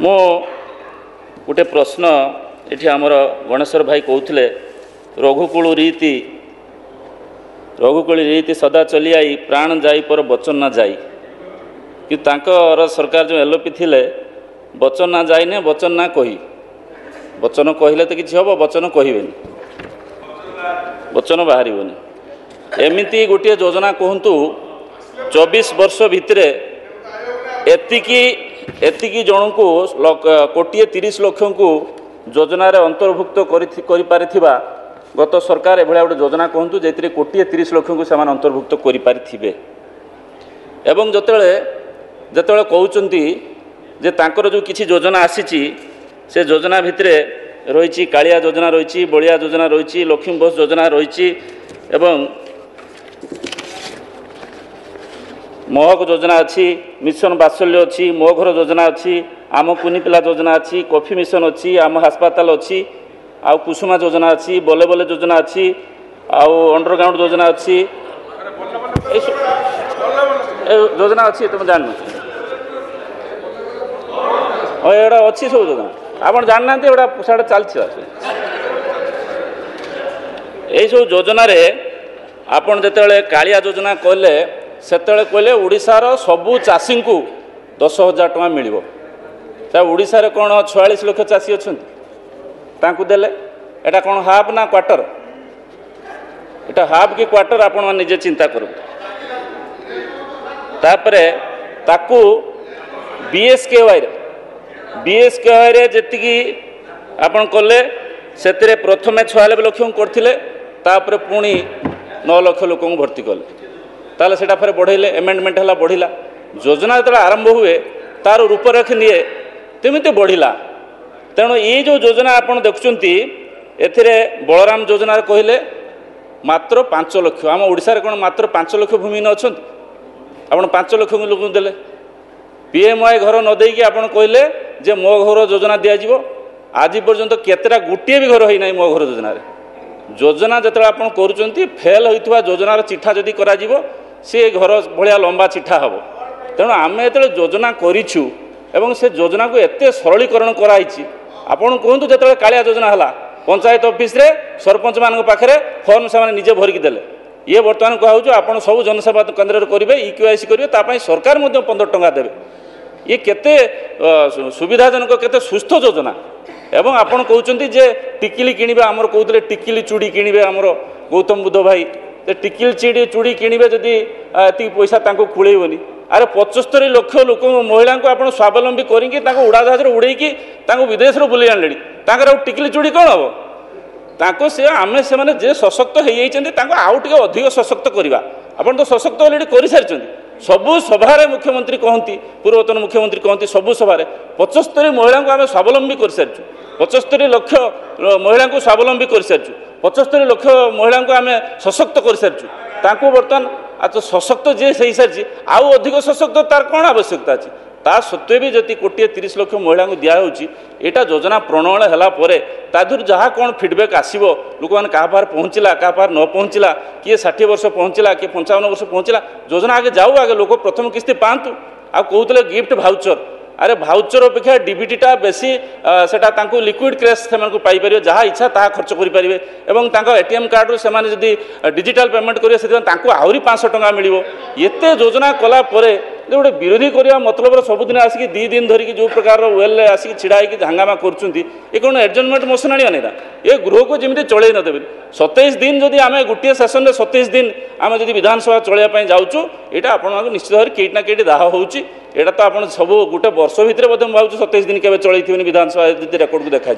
मो गोटे प्रश्न ये आमर गणेश्वर भाई कहते रघुकुल रीति सदा चली आई प्राण जाई पर वचन ना जाई कि तांकर सरकार जो एलओपी थिले वचन ना जाई ने वचन ना कही वचन कहले तो किसी हम वचन कहबेनि वचन बाहर एमती गोटे योजना कहतु 24 वर्ष भितर एतिकी जन को 1,30 लाख को योजन अंतर्भुक्त कर गत सरकार एभलिया गोटे योजना कहतु जे 1,30 लाख को से अंतर्भुक्त करें एवं जिते कहते जे तांकर जो किसी योजना आसी से योजना भितर रही कालिया योजना रही बलिया योजना रही लक्ष्मी बस योजना रही एवं महक योजना अच्छी मिशन बात्सल्य अच्छी मो घर योजना अच्छी आम कुनी पिला योजना अच्छी कॉफी मिशन अच्छी आम हास्पाताल अच्छी आउ कुसुमा योजना अच्छी बले बले योजना अच्छी आउ अंडरग्राउंड योजना अच्छी योजना अच्छी तुम जान एटा अच्छी सब योजना आप जानना एटा साढ़े चलती सब योजन आपन जिते कालिया योजना कहले से कहले ओडिशार सबू चाषी को 10,000 टଙ୍କା मिलिबो ओडिशा रे कौन 46 लाख चाषी अच्छा देले एटा कौन हाफ ना क्वार्टर एटा हाफ कि क्वार्टर आपण निजे चिंता करू तापरे ताकू बीएसकेवाई रे जेतिकी आपण कले से प्रथमे 96 लाख करथिले तापरे पुणी 9 लाख लोक भर्ती कले ताले सेटा फेर बढ़ेले एमेंडमेंट हला बढ़िला योजना जो आरंभ हुए तार रूपरेख निए तेमिति बढ़िला तेणु ये जो योजना आपन देखुचंती एथिरे बलराम योजना कहले मात्र 5 लाख आम ओडिशा रे कोन मात्र 5 लाख भूमि न अछंती आपन 5 लाख लोक देले पीएमआई घर न देकी आपन कहले जे मो घर योजना दिया जिवो आज पर्यंत केतेटा गुटिए भी घर होई नै मो घर योजना रे योजना जतरा आपन करूचंती फेल होइतवा योजनार चिठा जदी करा जिवो से घर भलिया लंबा चिठा हम तेणु आम जो योजना करूँ एवं से योजना को एत सरलीकरण कराई आपड़ कहतु जो कालिया योजना है पंचायत ऑफिस रे सरपंच मान पाखे फर्म से निजे भरिकी देले ये बर्तमान कहूँ आप सब जनसेवा केन्द्र करेंगे इक्यूआईसी करेंगे सरकार 15 टंका देवे ये केते सुविधाजनक केते सुस्थ योजना एवं आपड़ कहते जे टिकिली किणवे आमर कहते टिकिली चूड़ी किणवे आमर गौतम बुद्ध भाई टिकिल चूड़ी किणवे जदि एति पैसा खुलेबनी अरे 75 लाख लोक महिला को आप स्वावलम्बी करके उड़ाजाहाज उड़ेकी विदेश बुले आने टिकिली चूड़ी कौन हम से आम से जे सशक्त हो आउ टे अधिक सशक्त करवा आप तो सशक्त अलरेडी कर सारी सबू सभारे मुख्यमंत्री कहती पूर्वतन मुख्यमंत्री कहती सबू सभारे 75 महिला को आम स्वावलम्बी कर सारी 75 लाख महिला को स्वावलम्बी कर सारी 75 लाख महिला को आम सशक्त कर सारी बर्तमान आज सशक्त जे से सारी आउ अधिक सशक्त तार कौन आवश्यकता अच्छी ता सत्वे भी जदि 1,30 लाख महिला को दिखाई यहाँ योजना प्रणयन है तादूर जहाँ कौन फीडबैक आसो लोक मैंने क्या पहुँचला क्या न पहुँचला किए 60 वर्ष पहुँचला किए 55 वर्ष पहुँचला योजना आगे जाऊ आगे लोक प्रथम किस्ती पातु आ कहते गिफ्ट भाउचर अरे भाउचर अपेक्षा डीबीटीटा बेसी सेटा लिक्विड कैश से पाइपर जहाँ इच्छा ता खर्च करें एटीएम कार्ड से डिजिटल पेमेंट करेंगे आहरी 500 टंका मिल एत योजना कलापर गोटे विरोधी करवा मतलब सबुदिन आसिक 2 दिन धरिकी जो प्रकार वेल आसिक छिड़ा हंगामा कर कौन एडजस्टमेंट मोशन आने ना ये गृह को जमी चलई नदेवे 27 दिन जदि आम गोटे सेसन में 27 दिन आम जब विधानसभा चलैया जाऊँ यहाँ आप निश्चित भाव कईट ना कईट दाह होटा तो आप सब गोटे वर्ष भितर भाव 27 दिन के चलई विधानसभा रेकर्ड को देखा।